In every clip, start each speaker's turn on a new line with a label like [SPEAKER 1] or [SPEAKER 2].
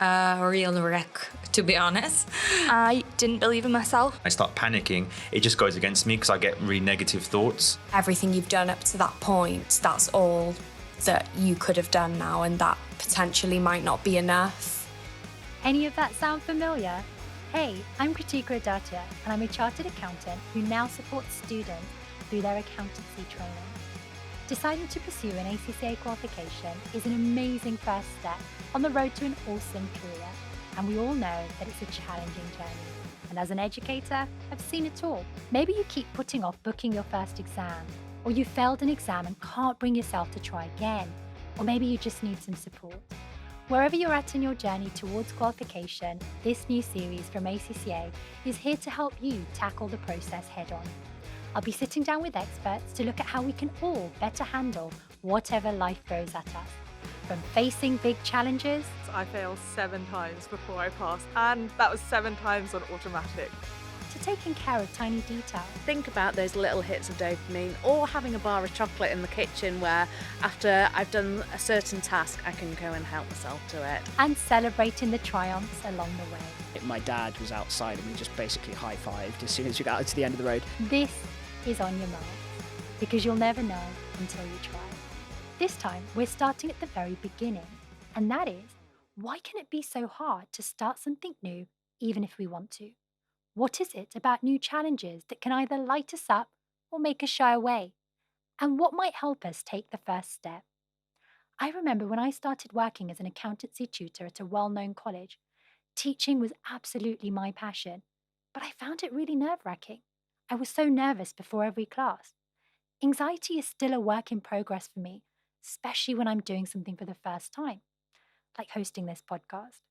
[SPEAKER 1] A real wreck, to be honest.
[SPEAKER 2] I didn't believe in myself.
[SPEAKER 3] I start panicking. It just goes against me because I get really negative thoughts.
[SPEAKER 2] Everything you've done up to that point, that's all that you could have done now, and that potentially might not be enough.
[SPEAKER 4] Any of that sound familiar? Hey, I'm Kritika Adatia, and I'm a chartered accountant who now supports students through their accountancy training. Deciding to pursue an ACCA qualification is an amazing first step on the road to an awesome career, and we all know that it's a challenging journey. And as an educator, I've seen it all. Maybe you keep putting off booking your first exam, or you failed an exam and can't bring yourself to try again, or maybe you just need some support. Wherever you're at in your journey towards qualification, this new series from ACCA is here to help you tackle the process head on. I'll be sitting down with experts to look at how we can all better handle whatever life throws at us. From facing big challenges,
[SPEAKER 5] I failed 7 times before I passed, and that was 7 times on automatic.
[SPEAKER 4] to taking care of tiny details.
[SPEAKER 6] Think about those little hits of dopamine, or having a bar of chocolate in the kitchen where after I've done a certain task I can go and help myself to it.
[SPEAKER 4] And celebrating the triumphs along the way.
[SPEAKER 7] My dad was outside and we just basically high-fived as soon as we got out to the end of the road.
[SPEAKER 4] This is On Your Marks, because you'll never know until you try. This time, we're starting at the very beginning, and that is, why can it be so hard to start something new, even if we want to? What is it about new challenges that can either light us up or make us shy away? And what might help us take the first step? I remember when I started working as an accountancy tutor at a well-known college, teaching was absolutely my passion, but I found it really nerve-wracking. I was so nervous before every class. Anxiety is still a work in progress for me, especially when I'm doing something for the first time, like hosting this podcast.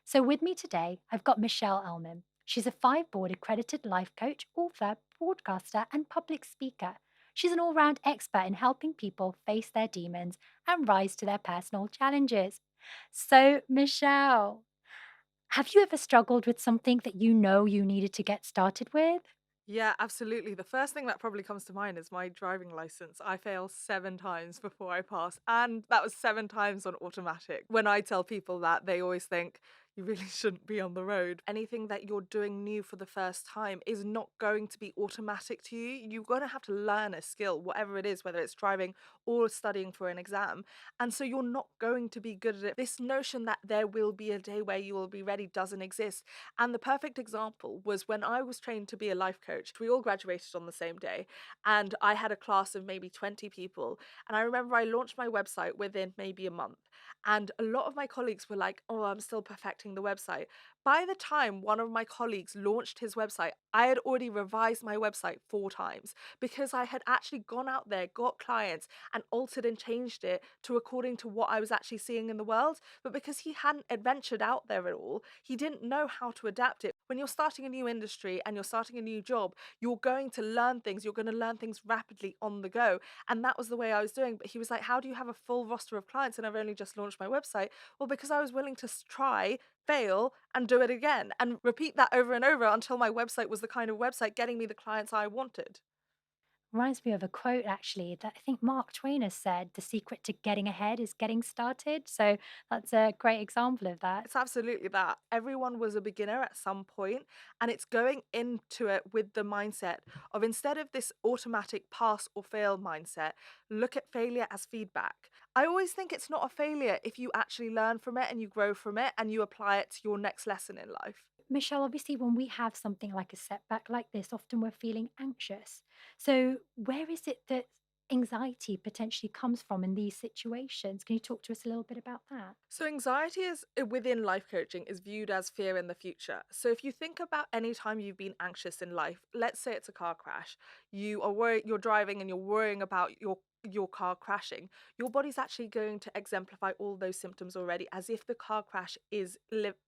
[SPEAKER 4] So with me today, I've got Michelle Elman. She's a 5-board accredited life coach, author, broadcaster, and public speaker. She's an all-round expert in helping people face their demons and rise to their personal challenges. So, Michelle, have you ever struggled with something that you know you needed to get started with?
[SPEAKER 5] Yeah, absolutely. The first thing that probably comes to mind is my driving license. I failed 7 times before I passed, and that was 7 times on automatic. When I tell people that, they always think, you really shouldn't be on the road. Anything that you're doing new for the first time is not going to be automatic to you. You're going to have to learn a skill, whatever it is, whether it's driving or studying for an exam. And so you're not going to be good at it. This notion that there will be a day where you will be ready doesn't exist. And the perfect example was when I was trained to be a life coach. We all graduated on the same day, and I had a class of maybe 20 people. And I remember I launched my website within maybe a month. And a lot of my colleagues were like, oh, I'm still perfecting the website. By the time one of my colleagues launched his website, I had already revised my website 4 times because I had actually gone out there, got clients, and altered and changed it to according to what I was actually seeing in the world. But because he hadn't adventured out there at all, he didn't know how to adapt it. When you're starting a new industry and you're starting a new job, you're going to learn things. You're going to learn things rapidly on the go. And that was the way I was doing. But he was like, how do you have a full roster of clients and I've only just launched my website? Well, because I was willing to try, fail, and do it again and repeat that over and over until my website was the kind of website getting me the clients I wanted.
[SPEAKER 4] Reminds me of a quote actually that I think Mark Twain has said, the secret to getting ahead is getting started. So that's a great example of that.
[SPEAKER 5] It's absolutely that. Everyone was a beginner at some point, and it's going into it with the mindset of, instead of this automatic pass or fail mindset, look at failure as feedback. I always think it's not a failure if you actually learn from it and you grow from it and you apply it to your next lesson in life.
[SPEAKER 4] Michelle, obviously, when we have something like a setback like this, often we're feeling anxious. So, where is it that anxiety potentially comes from in these situations? Can you talk to us a little bit about that?
[SPEAKER 5] So anxiety is within life coaching is viewed as fear in the future. So if you think about any time you've been anxious in life, let's say it's a car crash, you are worried, you're driving and you're worrying about your car crashing, your body's actually going to exemplify all those symptoms already as if the car crash is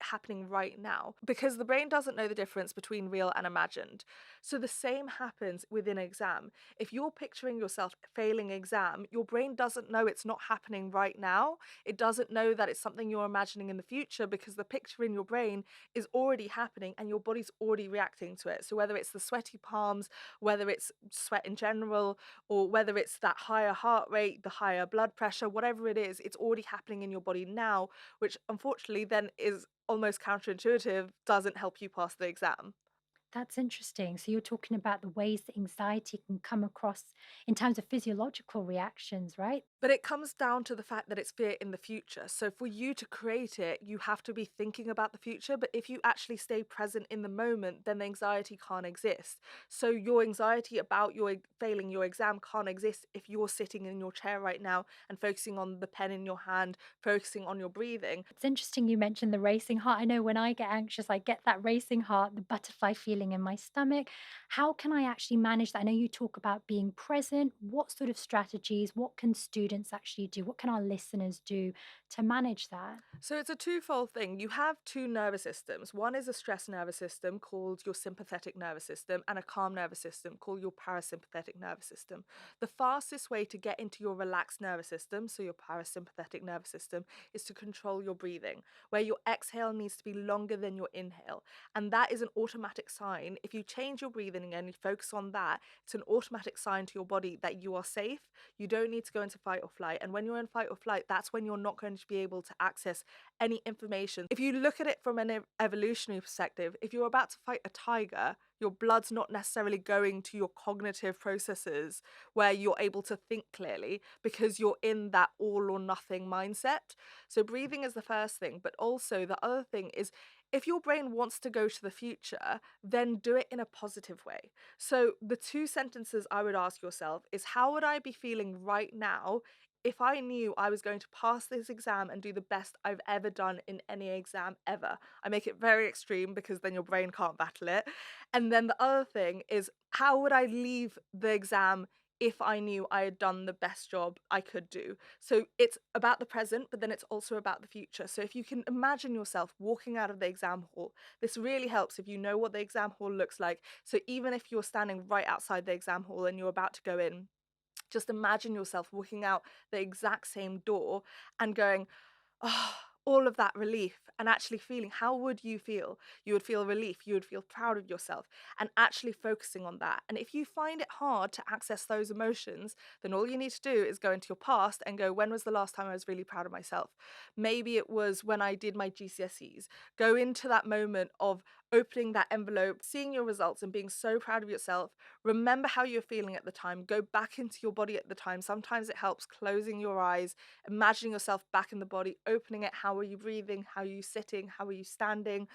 [SPEAKER 5] happening right now, because the brain doesn't know the difference between real and imagined. So the same happens with an exam. If you're picturing yourself failing exam, your brain doesn't know it's not happening right now. It doesn't know that it's something you're imagining in the future, because the picture in your brain is already happening and your body's already reacting to it. So whether it's the sweaty palms, whether it's sweat in general, or whether it's that high higher heart rate, the higher blood pressure, whatever it is, it's already happening in your body now, which unfortunately then is almost counterintuitive, doesn't help you pass the exam.
[SPEAKER 4] That's interesting. So you're talking about the ways that anxiety can come across in terms of physiological reactions, right?
[SPEAKER 5] But it comes down to the fact that it's fear in the future. So for you to create it, you have to be thinking about the future. But if you actually stay present in the moment, then the anxiety can't exist. So your anxiety about failing your exam can't exist if you're sitting in your chair right now and focusing on the pen in your hand, focusing on your breathing.
[SPEAKER 4] It's interesting you mentioned the racing heart. I know when I get anxious, I get that racing heart, the butterfly feeling in my stomach. How can I actually manage that? I know you talk about being present. What sort of strategies, what can students actually do? What can our listeners do to manage that?
[SPEAKER 5] So it's a twofold thing. You have two nervous systems. One is a stress nervous system called your sympathetic nervous system, and a calm nervous system called your parasympathetic nervous system. The fastest way to get into your relaxed nervous system, so your parasympathetic nervous system, is to control your breathing, where your exhale needs to be longer than your inhale. And that is an automatic sign. If you change your breathing and you focus on that, it's an automatic sign to your body that you are safe. You don't need to go into fight or flight. And when you're in fight or flight, that's when you're not going to be able to access any information. If you look at it from an evolutionary perspective, if you're about to fight a tiger, your blood's not necessarily going to your cognitive processes where you're able to think clearly because you're in that all or nothing mindset. So breathing is the first thing, but also the other thing is if your brain wants to go to the future, then do it in a positive way. So the two sentences I would ask yourself is, how would I be feeling right now if I knew I was going to pass this exam and do the best I've ever done in any exam ever? I make it very extreme because then your brain can't battle it. And then the other thing is, how would I leave the exam if I knew I had done the best job I could do? So it's about the present, but then it's also about the future. So if you can imagine yourself walking out of the exam hall, this really helps if you know what the exam hall looks like. So even if you're standing right outside the exam hall and you're about to go in, just imagine yourself walking out the exact same door and going, oh, all of that relief, and actually feeling, how would you feel? You would feel relief, you would feel proud of yourself, and actually focusing on that. And if you find it hard to access those emotions, then all you need to do is go into your past and go, when was the last time I was really proud of myself? Maybe it was when I did my GCSEs. Go into that moment of opening that envelope, seeing your results and being so proud of yourself. Remember how you're feeling at the time. Go back into your body at the time. Sometimes it helps closing your eyes, imagining yourself back in the body, opening it. How are you breathing? How are you sitting? How are you standing?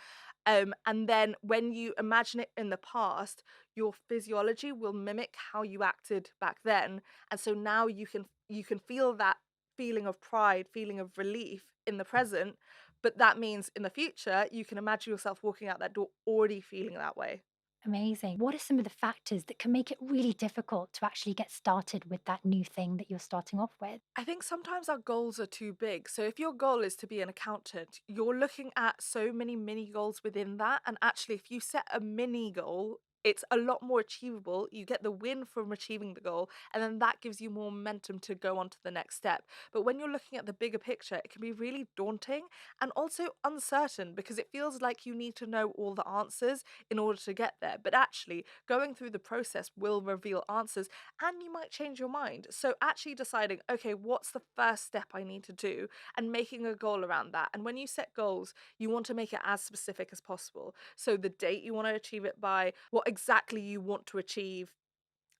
[SPEAKER 5] And then when you imagine it in the past, your physiology will mimic how you acted back then. And so now you can feel that feeling of pride, feeling of relief in the present. But that means in the future, you can imagine yourself walking out that door already feeling that way.
[SPEAKER 4] Amazing. What are some of the factors that can make it really difficult to actually get started with that new thing that you're starting off with?
[SPEAKER 5] I think sometimes our goals are too big. So if your goal is to be an accountant, you're looking at so many mini goals within that. And actually, if you set a mini goal, it's a lot more achievable. You get the win from achieving the goal, and then that gives you more momentum to go on to the next step. But when you're looking at the bigger picture, it can be really daunting and also uncertain because it feels like you need to know all the answers in order to get there. But actually, going through the process will reveal answers and you might change your mind. So actually deciding, okay, what's the first step I need to do, and making a goal around that. And when you set goals, you want to make it as specific as possible. So the date you want to achieve it by, what exactly you want to achieve,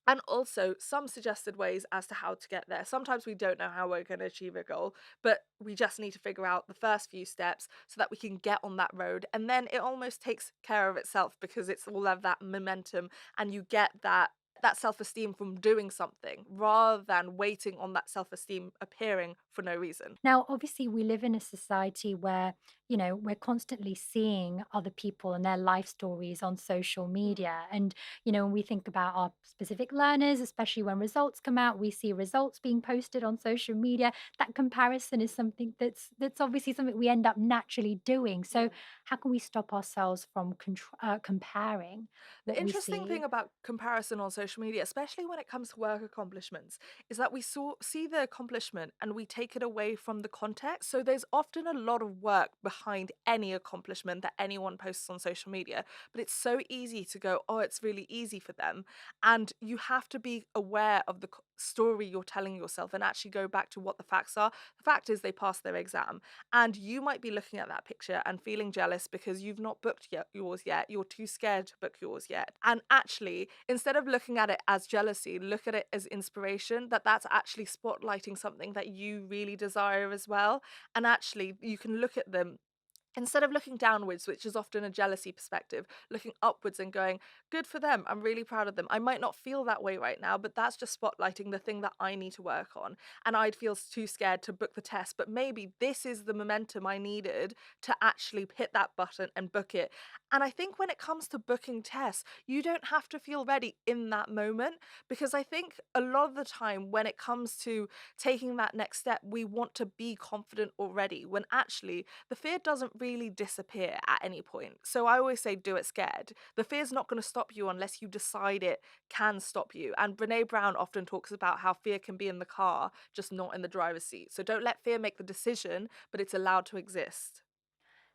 [SPEAKER 5] and also some suggested ways as to how to get there. Sometimes we don't know how we're going to achieve a goal, but we just need to figure out the first few steps so that we can get on that road. And then it almost takes care of itself because it's all of that momentum, and you get that self-esteem from doing something rather than waiting on that self-esteem appearing for no reason.
[SPEAKER 4] Now, obviously, we live in a society where, we're constantly seeing other people and their life stories on social media. And, when we think about our specific learners, especially when results come out, we see results being posted on social media. That comparison is something that's obviously something we end up naturally doing. So, how can we stop ourselves from comparing
[SPEAKER 5] The
[SPEAKER 4] what we
[SPEAKER 5] interesting thing
[SPEAKER 4] see?
[SPEAKER 5] about comparison on social media, especially when it comes to work accomplishments, is that we see the accomplishment and we take it away from the context. So there's often a lot of work behind behind any accomplishment that anyone posts on social media, but it's so easy to go, oh, it's really easy for them. And you have to be aware of the story you're telling yourself and actually go back to what the facts are. The fact is they passed their exam, and you might be looking at that picture and feeling jealous because you've not booked yours yet. You're too scared to book yours yet. And actually, instead of looking at it as jealousy, look at it as inspiration, that that's actually spotlighting something that you really desire as well. And actually, you can look at them instead of looking downwards, which is often a jealousy perspective, looking upwards and going, good for them. I'm really proud of them. I might not feel that way right now, but that's just spotlighting the thing that I need to work on. And I'd feel too scared to book the test, but maybe this is the momentum I needed to actually hit that button and book it. And I think when it comes to booking tests, you don't have to feel ready in that moment, because I think a lot of the time when it comes to taking that next step, we want to be confident already, when actually the fear doesn't really disappear at any point. So I always say, do it scared. The fear's not going to stop you unless you decide it can stop you. And Brene Brown often talks about how fear can be in the car, just not in the driver's seat. So don't let fear make the decision, but it's allowed to exist.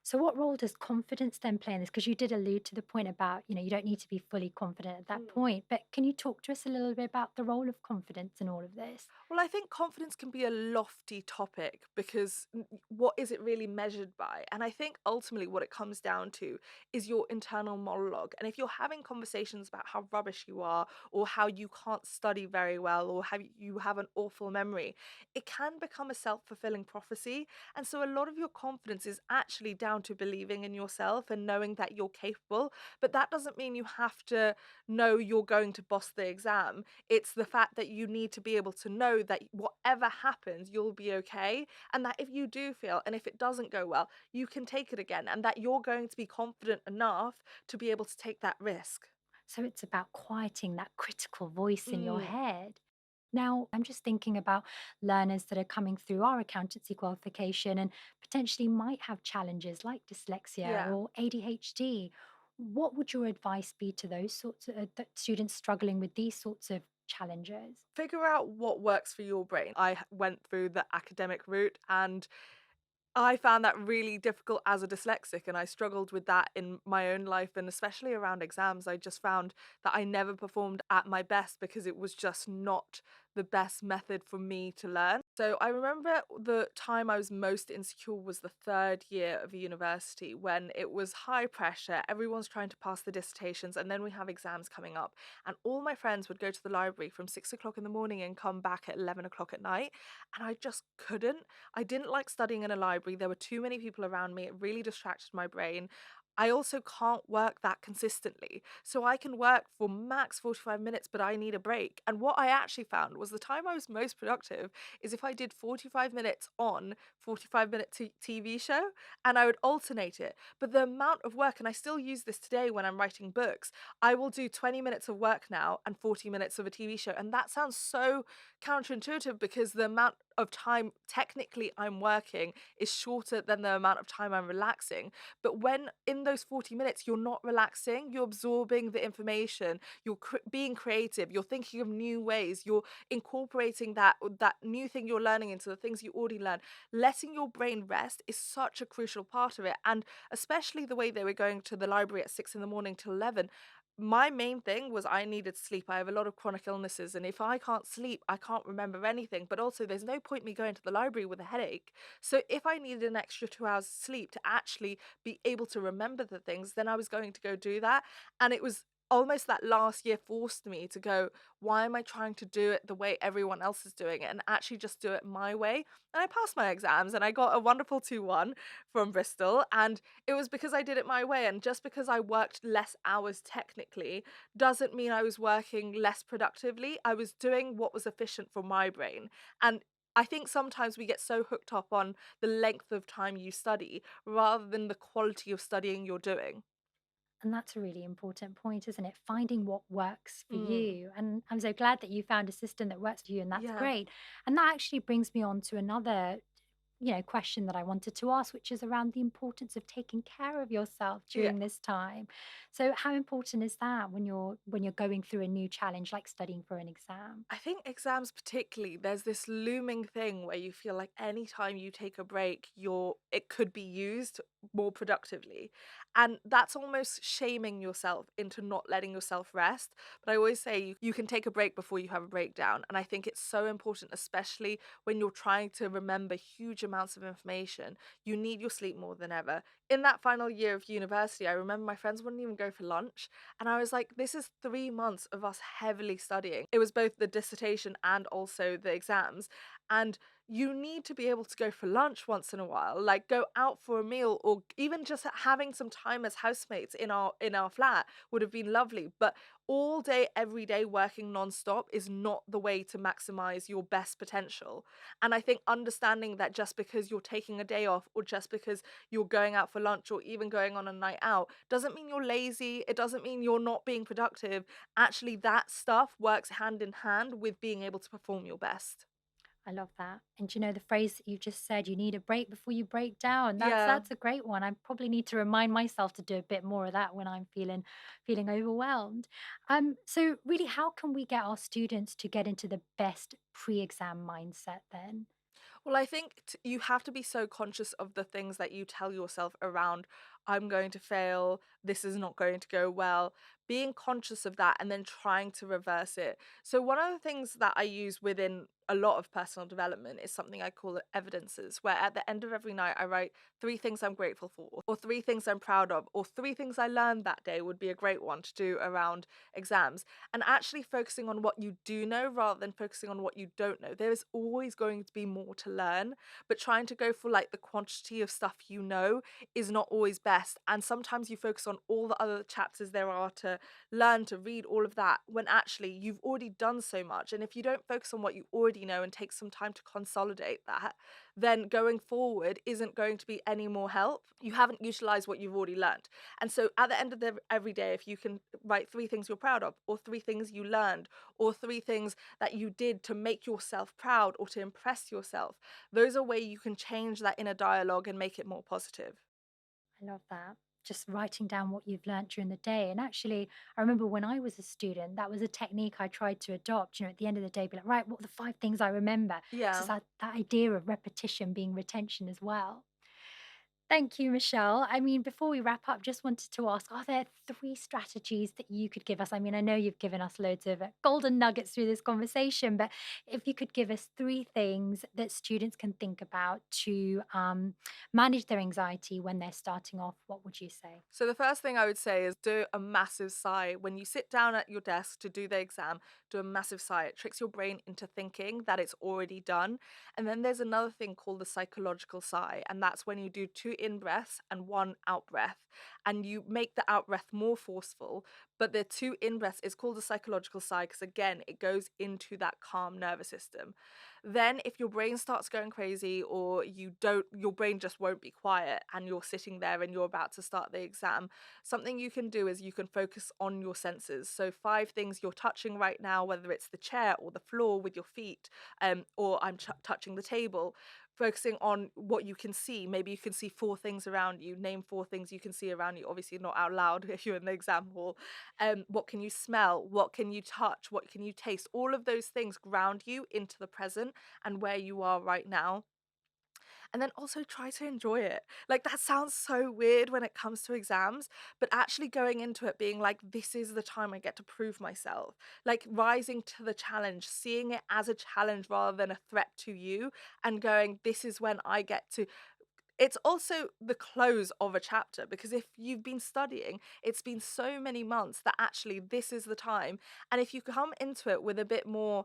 [SPEAKER 4] So, what role does confidence then play in this? Because you did allude to the point about, you don't need to be fully confident at that point. But can you talk to us a little bit about the role of confidence in all of this?
[SPEAKER 5] Well, I think confidence can be a lofty topic because what is it really measured by? And I think ultimately what it comes down to is your internal monologue. And if you're having conversations about how rubbish you are, or how you can't study very well, or how you have an awful memory, it can become a self-fulfilling prophecy. And so a lot of your confidence is actually down to believing in yourself and knowing that you're capable. But that doesn't mean you have to know you're going to boss the exam. It's the fact that you need to be able to know that whatever happens, you'll be okay. And that if you do fail and if it doesn't go well, you can take it again. And that you're going to be confident enough to be able to take that risk.
[SPEAKER 4] So, it's about quieting that critical voice in your
[SPEAKER 5] Mm,
[SPEAKER 4] head. Now, I'm just thinking about learners that are coming through our accountancy qualification and potentially might have challenges like dyslexia
[SPEAKER 5] yeah.
[SPEAKER 4] or ADHD. What would your advice be to those sorts of students struggling with these sorts of challenges?
[SPEAKER 5] Figure out what works for your brain. Went through the academic route, and I found that really difficult as a dyslexic, and I struggled with that in my own life, and especially around exams. I just found that I never performed at my best because it was just not the best method for me to learn. So I remember the time I was most insecure was the third year of university, when it was high pressure, everyone's trying to pass the dissertations, and then we have exams coming up. And all my friends would go to the library from 6 o'clock in the morning and come back at 11 o'clock at night. And I just couldn't. I didn't like studying in a library. There were too many people around me. It really distracted my brain. I also can't work that consistently. So I can work for max 45 minutes, but I need a break. And what I actually found was the time I was most productive is if I did 45 minutes on, 45-minute TV show, and I would alternate it. But the amount of work, and I still use this today when I'm writing books, I will do 20 minutes of work now and 40 minutes of a TV show. And that sounds so counterintuitive because the amount of time technically I'm working is shorter than the amount of time I'm relaxing. But when in those 40 minutes you're not relaxing, you're absorbing the information, you're being creative, you're thinking of new ways, you're incorporating that new thing you're learning into the things you already learned. Letting your brain rest is such a crucial part of it. And especially the way they were going to the library at 6 in the morning till 11, my main thing was I needed sleep. I have a lot of chronic illnesses, and if I can't sleep, I can't remember anything. But also, there's no point me going to the library with a headache. So if I needed an extra 2 hours sleep to actually be able to remember the things, then I was going to go do that. And it was almost that last year forced me to go, why am I trying to do it the way everyone else is doing it, and actually just do it my way? And I passed my exams and I got a wonderful 2-1 from Bristol, and it was because I did it my way. And just because I worked less hours technically doesn't mean I was working less productively. I was doing what was efficient for my brain. And I think sometimes we get so hooked up on the length of time you study rather than the quality of studying you're doing.
[SPEAKER 4] And that's a really important point, isn't it? Finding what works for
[SPEAKER 5] Mm,
[SPEAKER 4] you. And I'm so glad that you found a system that works for you, and that's
[SPEAKER 5] yeah.
[SPEAKER 4] great. And that actually brings me on to another question that I wanted to ask, which is around the importance of taking care of yourself
[SPEAKER 5] Yeah.
[SPEAKER 4] during this time. So how important is that when you're going through a new challenge like studying for an exam?
[SPEAKER 5] I think exams particularly, there's this looming thing where you feel like anytime you take a break, it could be used more productively. And that's almost shaming yourself into not letting yourself rest. But I always say you can take a break before you have a breakdown. And I think it's so important, especially when you're trying to remember huge amounts of information. You need your sleep more than ever. In that final year of university, I remember my friends wouldn't even go for lunch. And I was like, this is 3 months of us heavily studying. It was both the dissertation and also the exams. And you need to be able to go for lunch once in a while, like go out for a meal, or even just having some time as housemates in our flat would have been lovely. But all day, every day, working non-stop is not the way to maximize your best potential. And I think understanding that just because you're taking a day off, or just because you're going out for lunch, or even going on a night out, doesn't mean you're lazy. It doesn't mean you're not being productive. Actually, that stuff works hand in hand with being able to perform your best.
[SPEAKER 4] I love that. And the phrase that you just said, you need a break before you break down. That's
[SPEAKER 5] Yeah.
[SPEAKER 4] that's a great one. I probably need to remind myself to do a bit more of that when I'm feeling overwhelmed. So really, how can we get our students to get into the best pre-exam mindset then?
[SPEAKER 5] Well, I think you have to be so conscious of the things that you tell yourself around, I'm going to fail, this is not going to go well, being conscious of that and then trying to reverse it. So, one of the things that I use within a lot of personal development is something I call evidences, where at the end of every night I write 3 things I'm grateful for, or 3 things I'm proud of, or 3 things I learned that day would be a great one to do around exams. And actually focusing on what you do know rather than focusing on what you don't know. There is always going to be more to learn, but trying to go for like the quantity of stuff you know is not always best. And sometimes you focus on all the other chapters there are to learn, to read, all of that, when actually you've already done so much. And if you don't focus on what you already know and take some time to consolidate that, then going forward isn't going to be any more help. You haven't utilized what you've already learned. And so at the end of every day, if you can write 3 things you're proud of, or 3 things you learned, or 3 things that you did to make yourself proud or to impress yourself, those are ways you can change that inner dialogue and make it more positive.
[SPEAKER 4] I love that. Just writing down what you've learnt during the day. And actually, I remember when I was a student, that was a technique I tried to adopt. At the end of the day, be like, right, what are the 5 things I remember? So
[SPEAKER 5] Yeah.
[SPEAKER 4] that idea of repetition being retention as well. Thank you, Michelle. I mean, before we wrap up, just wanted to ask, are there 3 strategies that you could give us? I mean, I know you've given us loads of golden nuggets through this conversation, but if you could give us 3 things that students can think about to manage their anxiety when they're starting off, what would you say?
[SPEAKER 5] So the first thing I would say is do a massive sigh. When you sit down at your desk to do the exam, do a massive sigh. It tricks your brain into thinking that it's already done. And then there's another thing called the psychological sigh, and that's when you do 2 in-breaths and 1 out-breath. And you make the out-breath more forceful, but the 2 in-breaths is called the psychological sigh because, again, it goes into that calm nervous system. Then if your brain starts going crazy, or your brain just won't be quiet and you're sitting there and you're about to start the exam, something you can do is you can focus on your senses. So 5 things you're touching right now, whether it's the chair or the floor with your feet, or I'm touching the table, focusing on what you can see. Maybe you can see 4 things around you. Name 4 things you can see around you. Obviously not out loud if you're in the exam hall. What can you smell? What can you touch? What can you taste? All of those things ground you into the present and where you are right now. And then also try to enjoy it. Like, that sounds so weird when it comes to exams, but actually going into it being like, this is the time I get to prove myself. Like, rising to the challenge, seeing it as a challenge rather than a threat to you, and going, this is when I get to. It's also the close of a chapter, because if you've been studying, it's been so many months that actually this is the time. And if you come into it with a bit more,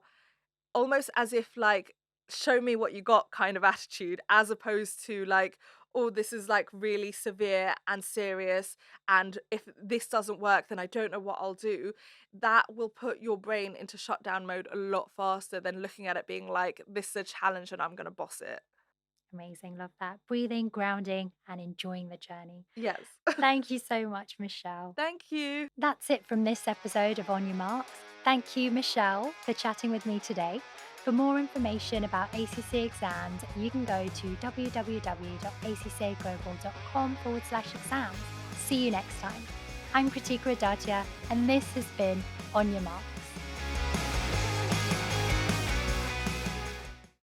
[SPEAKER 5] almost as if like, show me what you got kind of attitude, as opposed to like, oh, this is like really severe and serious, and if this doesn't work then I don't know what I'll do, that will put your brain into shutdown mode a lot faster than looking at it being like, this is a challenge and I'm going to boss it.
[SPEAKER 4] Amazing. Love that. Breathing, grounding, and enjoying the journey.
[SPEAKER 5] Yes.
[SPEAKER 4] Thank you so much, Michelle.
[SPEAKER 5] Thank you.
[SPEAKER 4] That's it from this episode of On Your Marks. Thank you, Michelle, for chatting with me today. For more information about ACCA exams, you can go to www.accaglobal.com/exams. See you next time. I'm Kritika Adatia, and this has been On Your Mark.